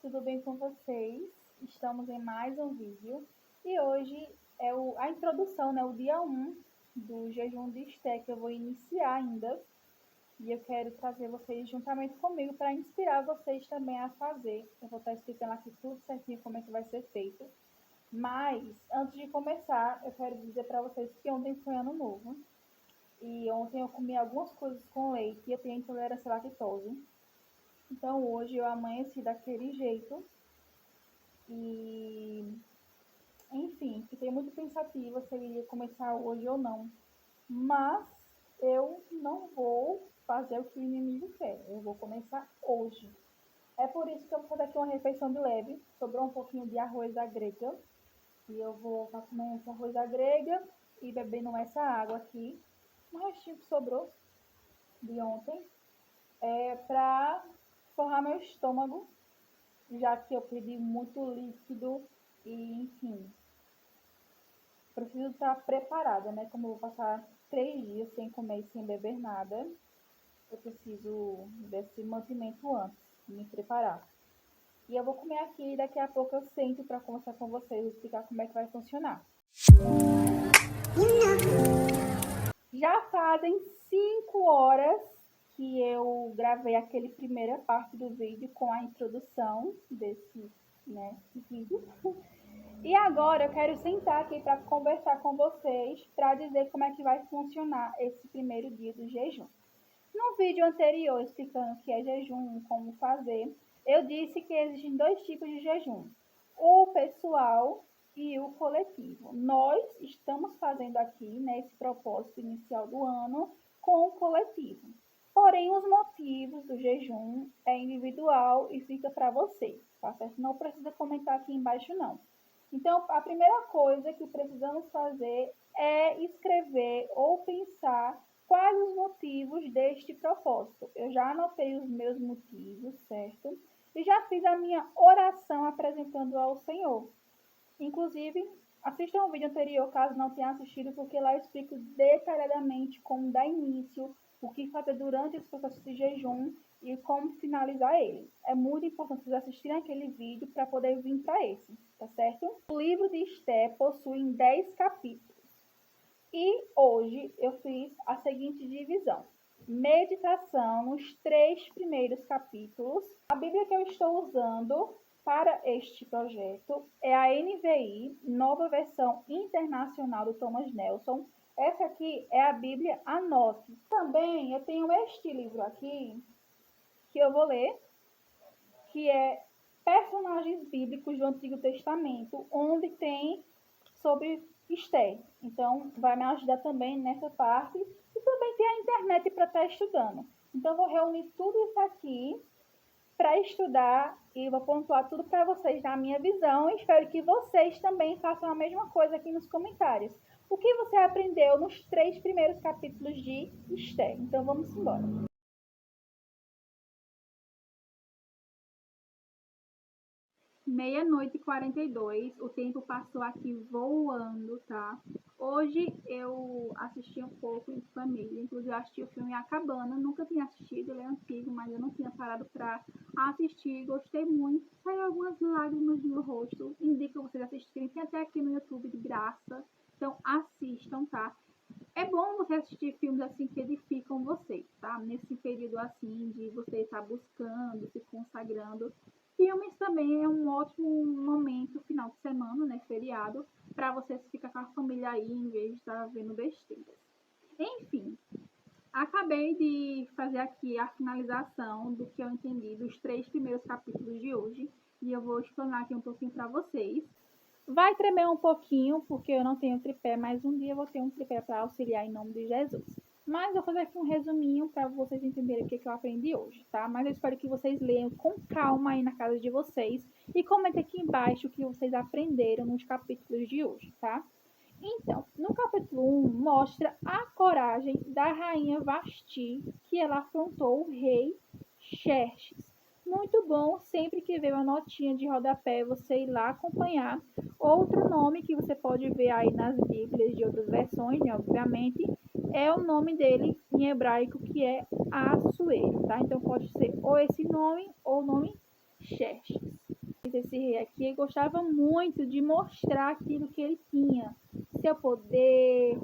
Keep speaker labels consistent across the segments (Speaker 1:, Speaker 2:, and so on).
Speaker 1: tudo bem com vocês? Estamos em mais um vídeo e hoje é a introdução, né? O dia 1 do jejum de Esté que eu vou iniciar ainda e eu quero trazer vocês juntamente comigo para inspirar vocês também a fazer. Eu vou estar explicando aqui tudo certinho como é que vai ser feito. Mas antes de começar, eu quero dizer para vocês que ontem foi ano novo e ontem eu comi algumas coisas com leite e eu tenho intolerância à lactose. Então hoje eu amanheci daquele jeito e, enfim, fiquei muito pensativa se eu iria começar hoje ou não. Mas eu não vou fazer o que o inimigo quer, eu vou começar hoje. É por isso que eu vou fazer aqui uma refeição de leve. Sobrou um pouquinho de arroz à grega e eu vou estar comendo esse arroz à grega e bebendo essa água aqui. Um restinho que sobrou de ontem para forrar meu estômago, já que eu perdi muito líquido e, enfim, preciso estar preparada, né? Como eu vou passar 3 dias sem comer e sem beber nada, eu preciso desse mantimento antes, de me preparar. E eu vou comer aqui e daqui a pouco eu sento para conversar com vocês e explicar como é que vai funcionar. Já fazem 5 horas que eu gravei aquele primeira parte do vídeo com a introdução desse, né, vídeo. E agora eu quero sentar aqui para conversar com vocês, para dizer como é que vai funcionar esse primeiro dia do jejum. No vídeo anterior, explicando o que é jejum, como fazer, eu disse que existem 2 tipos de jejum, o pessoal e o coletivo. Nós estamos fazendo aqui, nesse propósito inicial do ano, com o coletivo. Porém, os motivos do jejum é individual e fica para você, tá certo? Não precisa comentar aqui embaixo, não. Então, a primeira coisa que precisamos fazer é escrever ou pensar quais os motivos deste propósito. Eu já anotei os meus motivos, certo? E já fiz a minha oração apresentando ao Senhor. Inclusive, assistam ao vídeo anterior, caso não tenha assistido, porque lá eu explico detalhadamente como dar início, o que fazer durante esse processo de jejum e como finalizar ele. É muito importante vocês assistirem aquele vídeo para poder vir para esse, tá certo? O livro de Esté possui 10 capítulos. E hoje eu fiz a seguinte divisão. Meditação nos 3 primeiros capítulos. A Bíblia que eu estou usando para este projeto é a NVI, Nova Versão Internacional do Thomas Nelson. Essa aqui é a Bíblia Anote. Também eu tenho este livro aqui, que eu vou ler, que é Personagens Bíblicos do Antigo Testamento, onde tem sobre Esté. Então, vai me ajudar também nessa parte. E também tem a internet para estar estudando. Então, vou reunir tudo isso aqui para estudar e vou pontuar tudo para vocês na minha visão. Espero que vocês também façam a mesma coisa aqui nos comentários. O que você aprendeu nos 3 primeiros capítulos de Esté? Então, vamos embora. Meia-noite e 42, o tempo passou aqui voando, tá? Hoje eu assisti um pouco em família, inclusive eu assisti o filme A Cabana, nunca tinha assistido, ele é antigo, mas eu não tinha parado pra assistir, gostei muito, saiu algumas lágrimas no meu rosto, indico vocês assistirem, tem até aqui no YouTube de graça, então assistam, tá? É bom você assistir filmes assim que edificam vocês, tá? Nesse período assim de você estar buscando, se consagrando. Filmes também é um ótimo momento, final de semana, né? Feriado, para você ficar com a família aí em vez de estar vendo besteiras. Enfim, acabei de fazer aqui a finalização do que eu entendi dos 3 primeiros capítulos de hoje e eu vou explanar aqui um pouquinho para vocês. Vai tremer um pouquinho, porque eu não tenho tripé, mas um dia eu vou ter um tripé para auxiliar em nome de Jesus. Mas vou fazer aqui um resuminho para vocês entenderem o que eu aprendi hoje, tá? Mas eu espero que vocês leiam com calma aí na casa de vocês e comentem aqui embaixo o que vocês aprenderam nos capítulos de hoje, tá? Então, no capítulo 1 mostra a coragem da rainha Vasti, que ela afrontou o rei Xerxes. Muito bom, sempre que ver uma notinha de rodapé, você ir lá acompanhar. Outro nome que você pode ver aí nas bíblias de outras versões, né, obviamente, é o nome dele em hebraico, que é Assuero, tá? Então pode ser ou esse nome ou o nome Xerxes. realmente esse rei aqui gostava muito de mostrar aquilo que ele tinha, seu poder,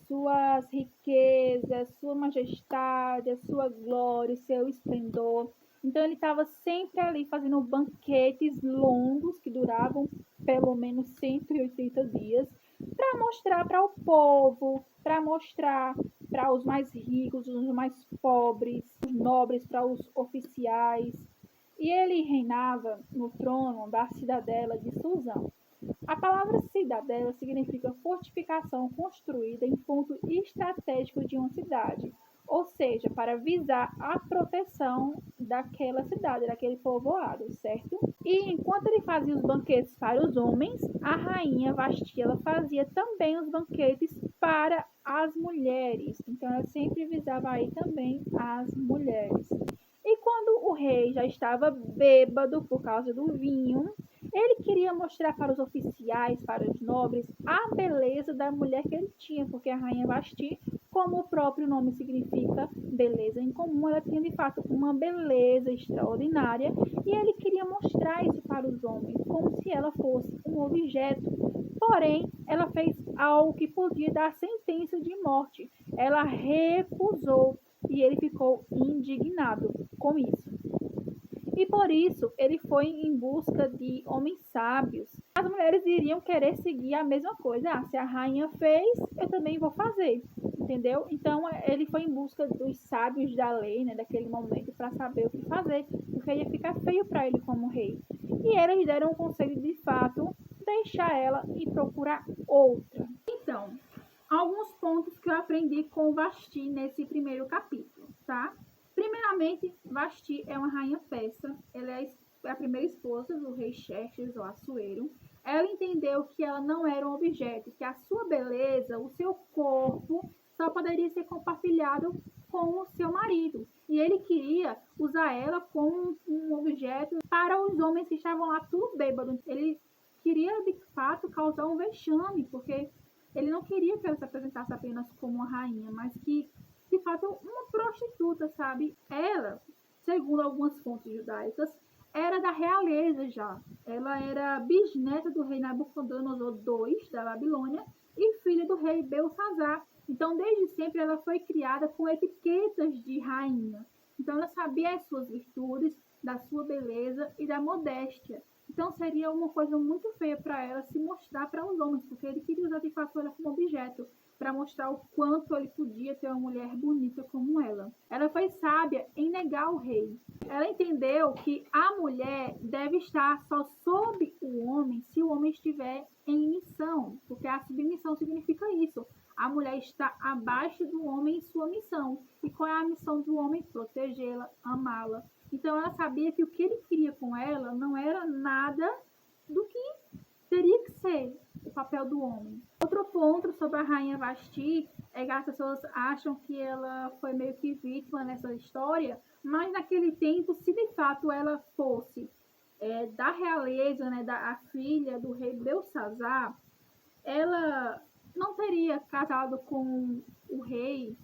Speaker 1: suas riquezas, sua majestade, sua glória, seu esplendor. Então ele estava sempre ali fazendo banquetes longos que duravam pelo menos 180 dias para mostrar para o povo, para mostrar para os mais ricos, os mais pobres, os nobres, para os oficiais. E ele reinava no trono da cidadela de Suzão. A palavra cidadela significa fortificação construída em ponto estratégico de uma cidade, ou seja, para visar a proteção daquela cidade, daquele povoado, certo? E enquanto ele fazia os banquetes para os homens, a rainha Vasti ela fazia também os banquetes para as mulheres. Então ela sempre visava aí também as mulheres. E quando o rei já estava bêbado por causa do vinho, ele queria mostrar para os oficiais, para os nobres, a beleza da mulher que ele tinha, porque a rainha Vasti, como o próprio nome significa beleza em comum, ela tinha de fato uma beleza extraordinária e ele queria mostrar isso para os homens, como se ela fosse um objeto. Porém, ela fez algo que podia dar sentença de morte. Ela recusou e ele ficou indignado com isso. E por isso ele foi em busca de homens sábios. As mulheres iriam querer seguir a mesma coisa. Ah, se a rainha fez, eu também vou fazer. Entendeu? Então ele foi em busca dos sábios da lei, né, daquele momento, para saber o que fazer, porque ia ficar feio para ele como rei. E eles deram um conselho de fato, deixar ela e procurar outra. Então, alguns pontos que eu aprendi com Vasti nesse primeiro capítulo, tá? Primeiramente, Vasti é uma rainha persa. Ela é a primeira esposa do rei Xerxes, ou Assuero. Ela entendeu que ela não era um objeto, que a sua beleza, o seu corpo, só poderia ser compartilhado com o seu marido. E ele queria usar ela como um objeto para os homens que estavam lá tudo bêbado. Ele queria, de fato, causar um vexame, porque ele não queria que ela se apresentasse apenas como uma rainha, mas que, de fato, uma prostituta, sabe? Ela, segundo algumas fontes judaicas, era da realeza já. Ela era bisneta do rei Nabucodonosor II, da Babilônia, e filha do rei Belsazar. Então, desde sempre, ela foi criada com etiquetas de rainha. Então, ela sabia as suas virtudes, da sua beleza e da modéstia. Então, seria uma coisa muito feia para ela se mostrar para os homens, porque ele queria usar de fato ela como objeto, para mostrar o quanto ele podia ter uma mulher bonita como ela. Ela foi sábia em negar o rei. Ela entendeu que a mulher deve estar só sob o homem se o homem estiver em missão, porque a submissão significa isso. A mulher está abaixo do homem em sua missão. E qual é a missão do homem? Protegê-la, amá-la. Então ela sabia que o que ele queria com ela não era nada do que teria que ser o papel do homem. Outro ponto sobre a rainha Vasti é que as pessoas acham que ela foi meio que vítima nessa história, mas naquele tempo, se de fato ela fosse da realeza, né, a filha do rei Belsazar, ela não teria casado com o rei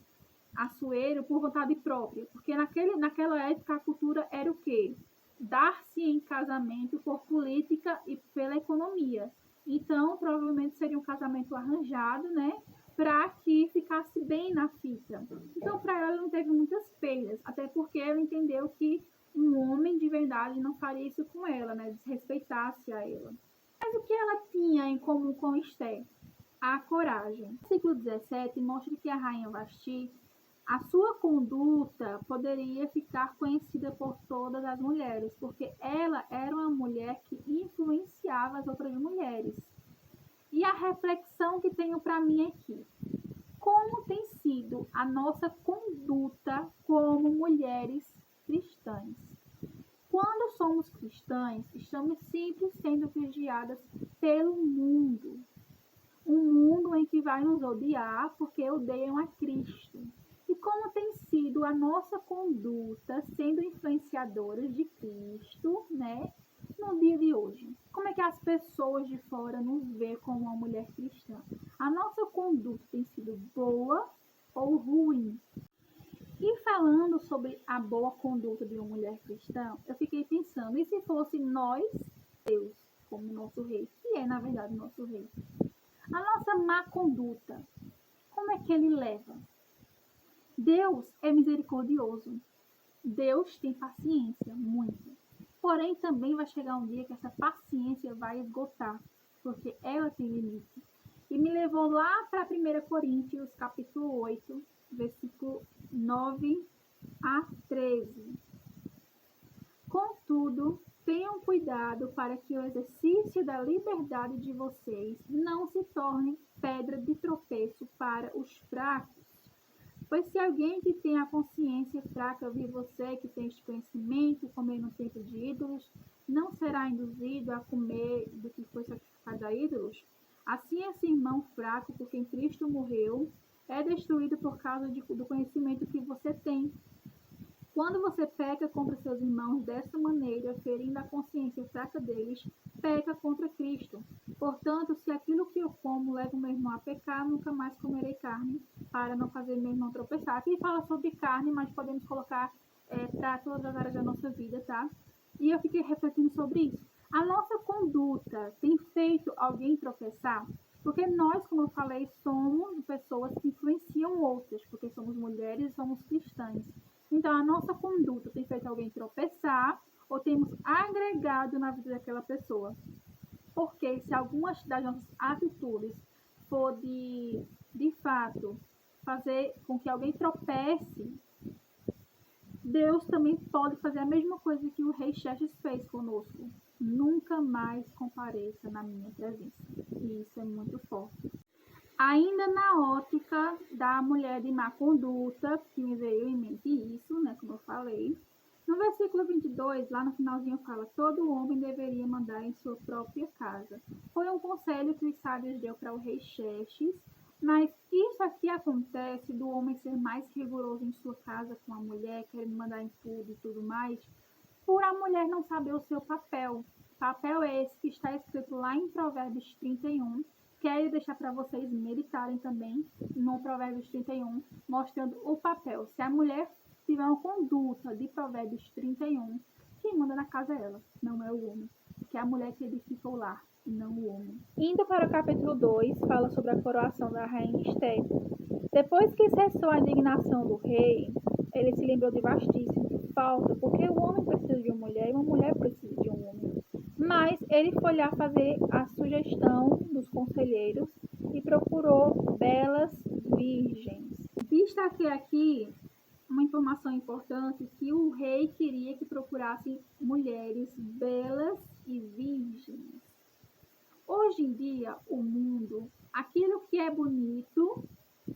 Speaker 1: Assuero por vontade própria, porque naquela época a cultura era o quê? Dar-se em casamento por política e pela economia. Então, provavelmente seria um casamento arranjado, né? Para que ficasse bem na fita. Então, para ela não teve muitas perdas, até porque ela entendeu que um homem de verdade não faria isso com ela, né? Desrespeitasse a ela. Mas o que ela tinha em comum com Esther? A coragem. O versículo 17 mostra que a rainha Vasti, a sua conduta poderia ficar conhecida por todas as mulheres, porque ela era uma mulher que influenciava as outras mulheres. E a reflexão que tenho para mim aqui: como tem sido a nossa conduta como mulheres cristãs? Quando somos cristãs, estamos sempre sendo vigiadas pelo mundo. Um mundo em que vai nos odiar porque odeiam a Cristo. E como tem sido a nossa conduta sendo influenciadoras de Cristo, né, no dia de hoje? Como é que as pessoas de fora nos veem como uma mulher cristã? A nossa conduta tem sido boa ou ruim? E falando sobre a boa conduta de uma mulher cristã, eu fiquei pensando, e se fosse nós Deus como nosso rei, que é, na verdade, nosso rei. A nossa má conduta, como é que ele leva? Deus é misericordioso. Deus tem paciência, muito. Porém, também vai chegar um dia que essa paciência vai esgotar, porque ela tem limite. E me levou lá para 1 Coríntios, capítulo 8, versículo 9 a 13. Contudo, tenham cuidado para que o exercício da liberdade de vocês não se torne pedra de tropeço para os fracos. Pois se alguém que tem a consciência fraca vir você que tem este conhecimento, comer no templo de ídolos, não será induzido a comer do que foi sacrificado a ídolos? Assim, esse irmão fraco, por quem Cristo morreu, é destruído por causa do conhecimento que você tem. Quando você peca contra seus irmãos dessa maneira, ferindo a consciência fraca deles, peca contra Cristo. Portanto, se aquilo que eu como leva o meu irmão a pecar, nunca mais comerei carne, para não fazer meu irmão tropeçar. Aqui fala sobre carne, mas podemos colocar para todas as áreas da nossa vida, tá? E eu fiquei refletindo sobre isso. A nossa conduta tem feito alguém tropeçar? Porque nós, como eu falei, somos pessoas que influenciam outras, porque somos mulheres e somos cristãs. Então, a nossa conduta tem feito alguém tropeçar ou temos agregado na vida daquela pessoa. Porque se algumas das nossas atitudes for de fato fazer com que alguém tropece, Deus também pode fazer a mesma coisa que o rei Xerxes fez conosco. Nunca mais compareça na minha presença. E isso é muito forte. Ainda na ótica da mulher de má conduta, que me veio em mente isso, né, como eu falei. No versículo 22, lá no finalzinho fala, todo homem deveria mandar em sua própria casa. Foi um conselho que os sábios deu para o rei Xerxes, mas isso aqui acontece do homem ser mais rigoroso em sua casa com a mulher, querendo mandar em tudo e tudo mais, por a mulher não saber o seu papel. Papel é esse que está escrito lá em Provérbios 31, quero deixar para vocês meditarem também no Provérbios 31, mostrando o papel. Se a mulher tiver uma conduta de Provérbios 31, quem manda na casa é ela, não é o homem. Que é a mulher que edifica o lar, e não o homem. Indo para o capítulo 2, fala sobre a coroação da rainha Esté. Depois que cessou a indignação do rei, ele se lembrou de Vasti, sentiu falta, porque o homem precisa de uma mulher e uma mulher precisa de um homem. Mas ele foi lá fazer a sugestão dos conselheiros e procurou belas virgens. Destaquei aqui uma informação importante, que o rei queria que procurassem mulheres belas e virgens. Hoje em dia, o mundo, aquilo que é bonito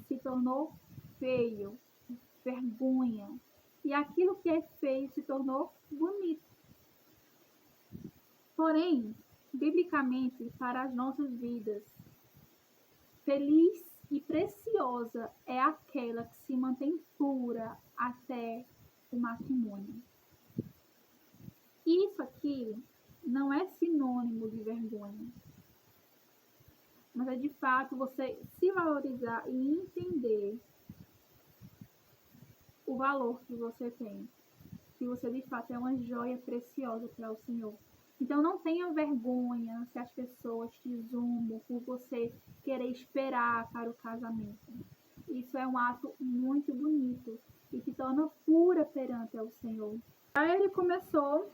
Speaker 1: se tornou feio, vergonha. E aquilo que é feio se tornou bonito. Porém, biblicamente, para as nossas vidas, feliz e preciosa é aquela que se mantém pura até o matrimônio. Isso aqui não é sinônimo de vergonha, mas é de fato você se valorizar e entender o valor que você tem, que você de fato é uma joia preciosa para o Senhor. Então não tenha vergonha se as pessoas te zombam por você querer esperar para o casamento. Isso é um ato muito bonito e te torna pura perante ao Senhor. Aí ele começou,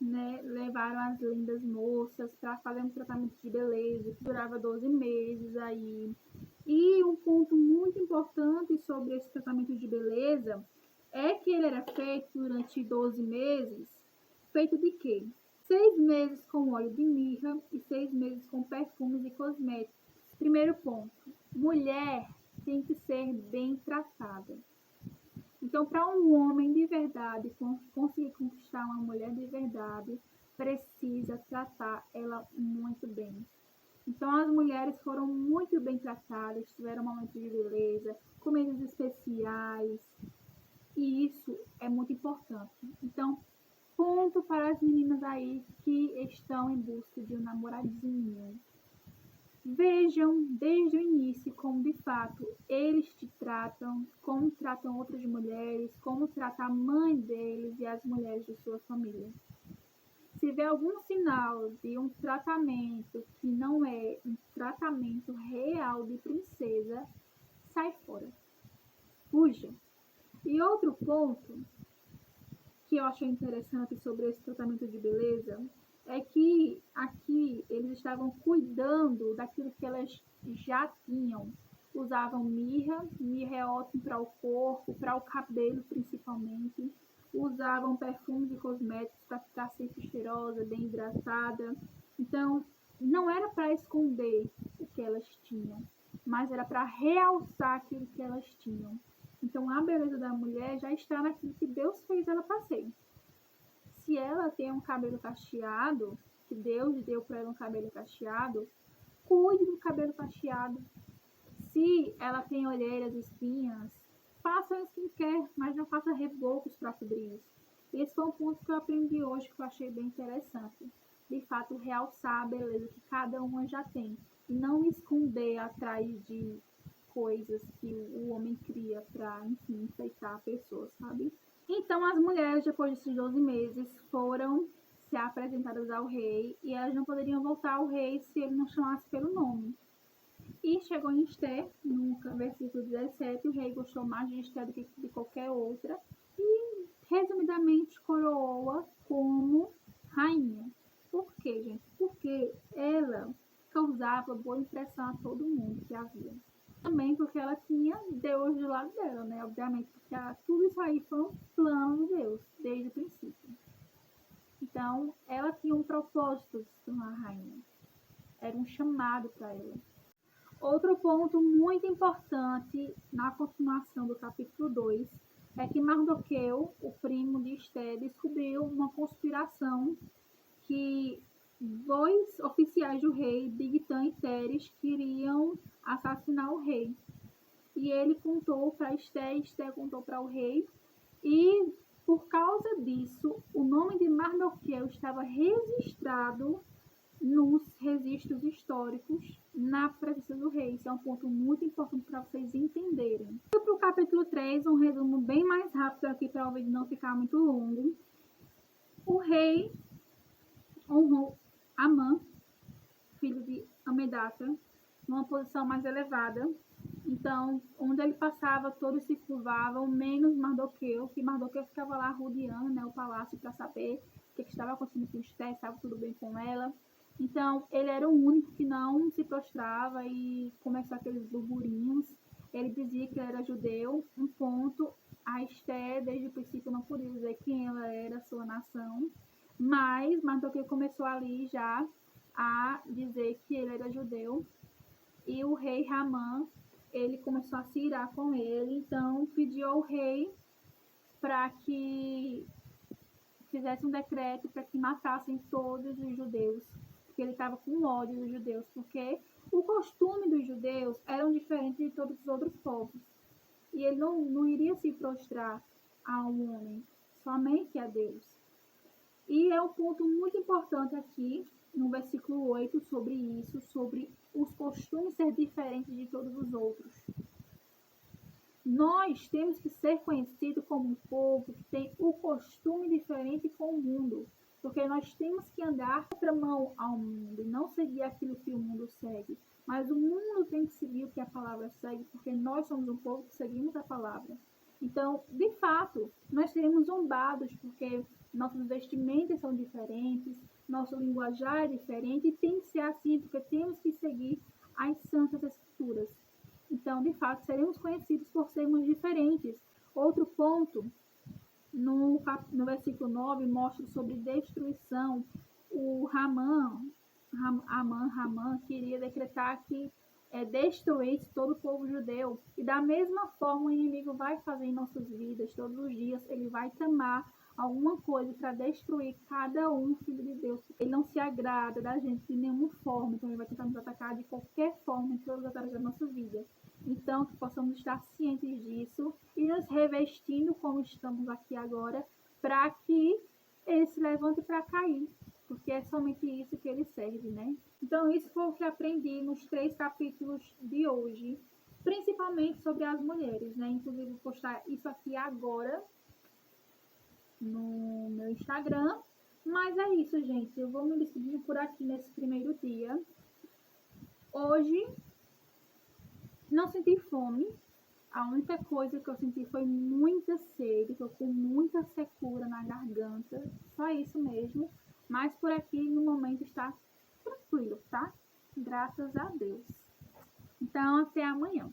Speaker 1: né, levaram as lindas moças para fazer um tratamento de beleza que durava 12 meses aí. E um ponto muito importante sobre esse tratamento de beleza é que ele era feito durante 12 meses. Feito de quê? 6 meses com óleo de mirra e 6 meses com perfumes e cosméticos. Primeiro ponto, mulher tem que ser bem tratada. Então, para um homem de verdade conseguir conquistar uma mulher de verdade, precisa tratar ela muito bem. Então, as mulheres foram muito bem tratadas, tiveram momentos de beleza, comidas especiais, e isso é muito importante. Então, ponto para as meninas aí que estão em busca de um namoradinho. Vejam desde o início como de fato eles te tratam, como tratam outras mulheres, como trata a mãe deles e as mulheres de sua família. Se vê algum sinal de um tratamento que não é um tratamento real de princesa, sai fora. Fuja. E outro ponto que eu achei interessante sobre esse tratamento de beleza é que aqui eles estavam cuidando daquilo que elas já tinham. Usavam mirra é ótimo para o corpo, para o cabelo principalmente. Usavam perfumes e cosméticos para ficar sempre cheirosa, bem hidratada. Então, não era para esconder o que elas tinham, mas era para realçar aquilo que elas tinham. Então, a beleza da mulher já está naquilo que Deus fez ela para ser. Se ela tem um cabelo cacheado, que Deus deu para ela um cabelo cacheado, cuide do cabelo cacheado. Se ela tem olheiras, espinhas, faça um skincare, mas não faça rebocos para cobrir isso. Esse foi um ponto que eu aprendi hoje que eu achei bem interessante. De fato, realçar a beleza que cada uma já tem. E não esconder atrás de coisas que o homem cria para, enfim, enfeitar a pessoa, sabe? Então, as mulheres, depois desses 12 meses, foram se apresentadas ao rei e elas não poderiam voltar ao rei se ele não chamasse pelo nome. E chegou em Esther, no versículo 17, o rei gostou mais de Esther do que de qualquer outra e, resumidamente, coroou-a como rainha. Por quê, gente? Porque ela causava boa impressão a todo mundo que a via. Também porque ela tinha Deus do lado dela, né? Obviamente, porque tudo isso aí foi um plano de Deus, desde o princípio. Então, ela tinha um propósito de se tornar rainha. Era um chamado para ela. Outro ponto muito importante na continuação do capítulo 2 é que Mardoqueu, o primo de Esther, descobriu uma conspiração que 2 oficiais do rei, Bigtan e Teres, queriam assassinar o rei. E ele contou para Esther, Esther contou para o rei, e por causa disso, o nome de Mardoqueu estava registrado nos registros históricos na presença do rei. Isso é um ponto muito importante para vocês entenderem. E para o capítulo 3, um resumo bem mais rápido aqui para o vídeo não ficar muito longo. O rei honrou Amã, filho de Amedata, numa posição mais elevada. Então, onde ele passava, todos se curvavam, menos Mardoqueu, que Mardoqueu ficava lá rodeando, né, o palácio para saber o que estava acontecendo com Esther, estava tudo bem com ela. Então, ele era o único que não se prostrava e começou aqueles burburinhos. Ele dizia que ele era judeu, um ponto. A Esther, desde o princípio, não podia dizer quem ela era, sua nação. Mas Mardoqueu começou ali já a dizer que ele era judeu. E o rei Ramã, ele começou a se irar com ele. Então, pediu ao rei para que fizesse um decreto para que matassem todos os judeus, porque ele estava com ódio dos judeus, porque o costume dos judeus era diferente de todos os outros povos. E ele não iria se prostrar a um homem, somente a Deus. E é um ponto muito importante aqui, no versículo 8, sobre isso, sobre os costumes ser diferentes de todos os outros. Nós temos que ser conhecidos como um povo que tem o costume diferente com o mundo, porque nós temos que andar contramão ao mundo, não seguir aquilo que o mundo segue, mas o mundo tem que seguir o que a palavra segue, porque nós somos um povo que seguimos a palavra. Então, de fato, nós seremos zombados, porque nossas vestimentas são diferentes, nosso linguajar é diferente, e tem que ser assim, porque temos que seguir as santas escrituras. Então, de fato, seremos conhecidos por sermos diferentes. Outro ponto, no versículo 9, mostra sobre destruição. O Ramã queria decretar que destruísse todo o povo judeu. E da mesma forma, o inimigo vai fazer em nossas vidas, todos os dias, ele vai tramar alguma coisa para destruir cada um, filho de Deus. Ele não se agrada da gente de nenhuma forma, então ele vai tentar nos atacar de qualquer forma em todas as áreas da nossa vida. Então, que possamos estar cientes disso e nos revestindo como estamos aqui agora, para que ele se levante para cair, porque é somente isso que ele serve, né? Então, isso foi o que aprendi nos 3 capítulos de hoje, principalmente sobre as mulheres, né? Inclusive, vou postar isso aqui agora no meu Instagram, Mas é isso, gente. Eu vou me despedir por aqui nesse primeiro dia. Hoje, não senti fome. A única coisa que eu senti foi muita sede. Tô com muita secura na garganta. Só isso mesmo. Mas por aqui, no momento, está tranquilo, tá? Graças a Deus. Então, até amanhã.